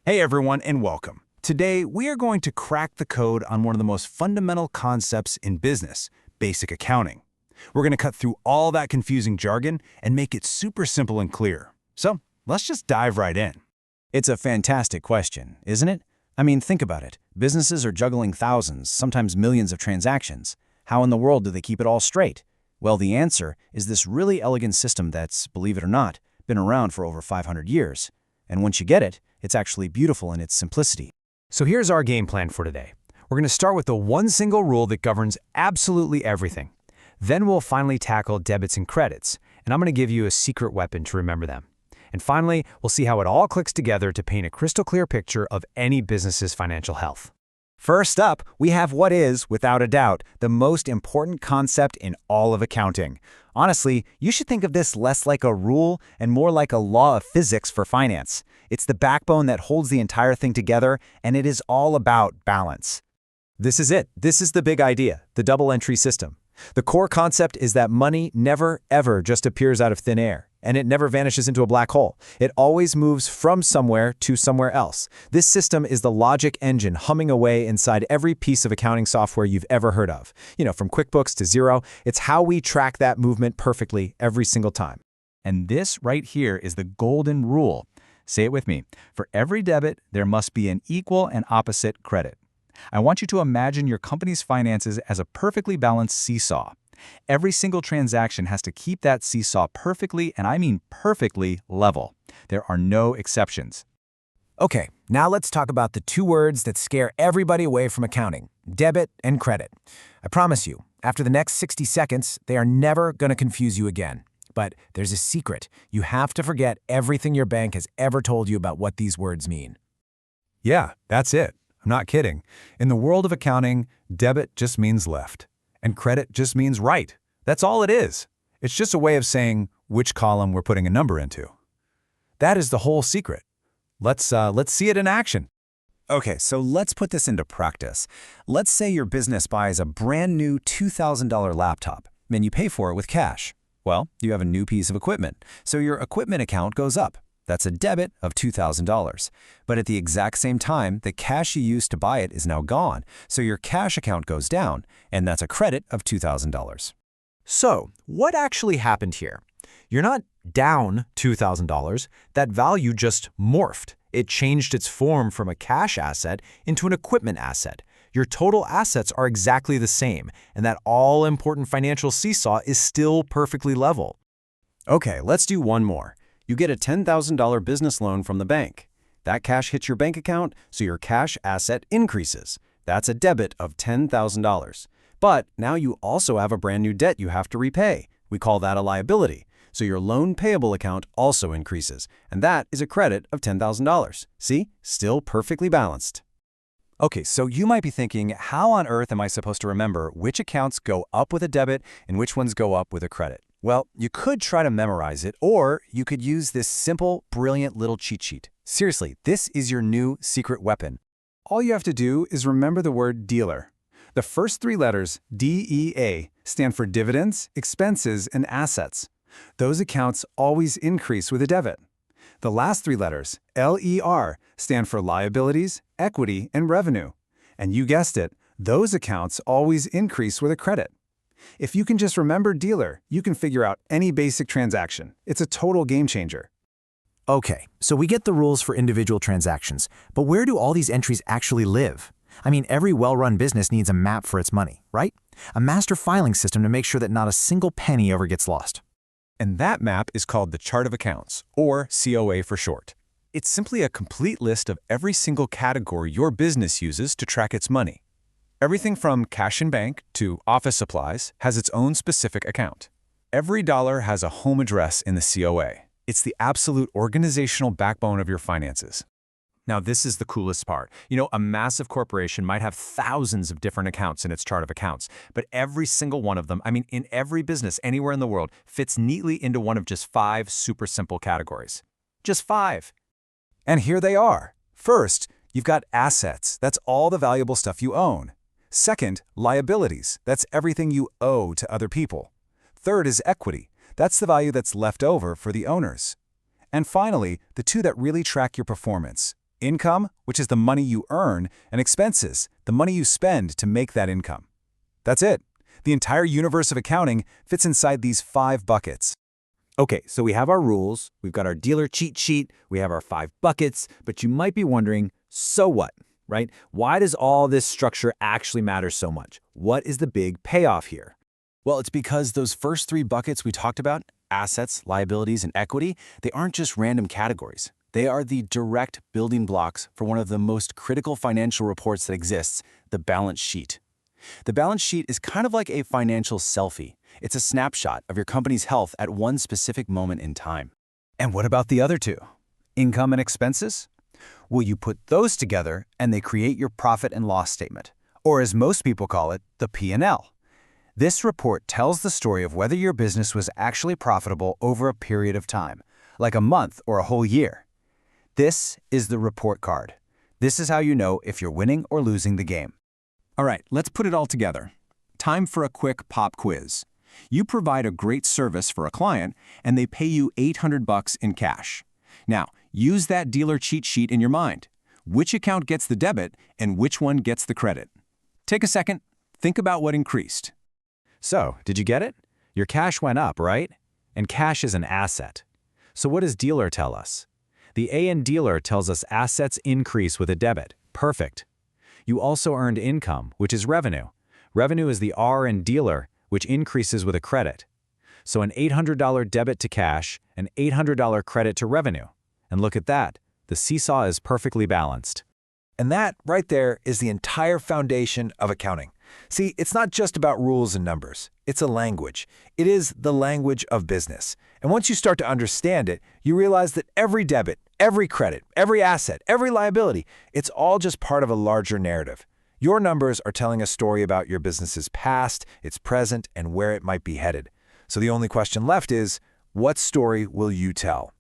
Hey everyone, and welcome. Today, we are going to crack the code on one of the most fundamental concepts in business, basic accounting. We're going to cut through all that confusing jargon and make it super simple and clear. So, let's just dive right in. It's a fantastic question, isn't it? I mean, think about it. Businesses are juggling thousands, sometimes millions of transactions. How in the world do they keep it all straight? Well, the answer is this really elegant system that's, believe it or not, been around for over 500 years. And once you get it, it's actually beautiful in its simplicity. So here's our game plan for today. We're going to start with the one single rule that governs absolutely everything. Then we'll finally tackle debits and credits, and I'm going to give you a secret weapon to remember them. And finally, we'll see how it all clicks together to paint a crystal clear picture of any business's financial health. First up, we have what is, without a doubt, the most important concept in all of accounting. Honestly, you should think of this less like a rule and more like a law of physics for finance. It's the backbone that holds the entire thing together, and it is all about balance. This is it. This is the big idea, the double entry system. The core concept is that money never, ever just appears out of thin air, and it never vanishes into a black hole. It always moves from somewhere to somewhere else. This system is the logic engine humming away inside every piece of accounting software you've ever heard of. From QuickBooks to Xero, it's how we track that movement perfectly every single time. And this right here is the golden rule. Say it with me. For every debit, there must be an equal and opposite credit. I want you to imagine your company's finances as a perfectly balanced seesaw. Every single transaction has to keep that seesaw perfectly, and I mean perfectly, level. There are no exceptions. Okay, now let's talk about the two words that scare everybody away from accounting: debit and credit. I promise you, after the next 60 seconds, they are never going to confuse you again. But there's a secret. You have to forget everything your bank has ever told you about what these words mean. Yeah, that's it. I'm not kidding. In the world of accounting, debit just means left, and credit just means right. That's all it is. It's just a way of saying which column we're putting a number into. That is the whole secret. Let's see it in action. Okay, so let's put this into practice. Let's say your business buys a brand new $2,000 laptop, and you pay for it with cash. Well, you have a new piece of equipment, so your equipment account goes up. That's a debit of $2,000. But at the exact same time, the cash you used to buy it is now gone, so your cash account goes down, and that's a credit of $2,000. So, what actually happened here? You're not down $2,000. That value just morphed. It changed its form from a cash asset into an equipment asset. Your total assets are exactly the same, and that all-important financial seesaw is still perfectly level. Okay, let's do one more. You get a $10,000 business loan from the bank. That cash hits your bank account, so your cash asset increases. That's a debit of $10,000. But now you also have a brand new debt you have to repay. We call that a liability. So your loan payable account also increases, and that is a credit of $10,000. See? Still perfectly balanced. Okay, so you might be thinking, how on earth am I supposed to remember which accounts go up with a debit and which ones go up with a credit? Well, you could try to memorize it, or you could use this simple, brilliant little cheat sheet. Seriously, this is your new secret weapon. All you have to do is remember the word dealer. The first three letters, DEA, stand for dividends, expenses, and assets. Those accounts always increase with a debit. The last three letters, LER, stand for liabilities, equity, and revenue. And you guessed it, those accounts always increase with a credit. If you can just remember dealer, you can figure out any basic transaction. It's a total game changer. Okay, so we get the rules for individual transactions, but where do all these entries actually live? I mean, every well-run business needs a map for its money, right? A master filing system to make sure that not a single penny ever gets lost. And that map is called the Chart of Accounts, or COA for short. It's simply a complete list of every single category your business uses to track its money. Everything from cash in bank to office supplies has its own specific account. Every dollar has a home address in the COA. It's the absolute organizational backbone of your finances. Now, this is the coolest part. A massive corporation might have thousands of different accounts in its chart of accounts, but every single one of them, in every business anywhere in the world, fits neatly into one of just 5 super simple categories. Just 5. And here they are. First, you've got assets. That's all the valuable stuff you own. Second, liabilities. That's everything you owe to other people. Third is equity. That's the value that's left over for the owners. And finally, the two that really track your performance: Income, which is the money you earn, and expenses, the money you spend to make that income. That's it. The entire universe of accounting fits inside these 5 buckets. Okay, so we have our rules, we've got our dealer cheat sheet, we have our 5 buckets, but you might be wondering, so what, right? Why does all this structure actually matter so much? What is the big payoff here? Well, it's because those first 3 buckets we talked about, assets, liabilities, and equity, they aren't just random categories. They are the direct building blocks for one of the most critical financial reports that exists, the balance sheet. The balance sheet is kind of like a financial selfie. It's a snapshot of your company's health at one specific moment in time. And what about the other 2? Income and expenses? Well, you put those together and they create your profit and loss statement, or as most people call it, the P&L. This report tells the story of whether your business was actually profitable over a period of time, like a month or a whole year. This is the report card. This is how you know if you're winning or losing the game. All right, let's put it all together. Time for a quick pop quiz. You provide a great service for a client, and they pay you $800 in cash. Now, use that dealer cheat sheet in your mind. Which account gets the debit and which one gets the credit? Take a second, think about what increased. So, did you get it? Your cash went up, right? And cash is an asset. So what does dealer tell us? The A in dealer tells us assets increase with a debit. Perfect. You also earned income, which is revenue. Revenue is the R in dealer, which increases with a credit. So an $800 debit to cash, an $800 credit to revenue. And look at that, the seesaw is perfectly balanced. And that, right there, is the entire foundation of accounting. See, it's not just about rules and numbers. It's a language. It is the language of business. And once you start to understand it, you realize that every debit, every credit, every asset, every liability, it's all just part of a larger narrative. Your numbers are telling a story about your business's past, its present, and where it might be headed. So the only question left is, what story will you tell?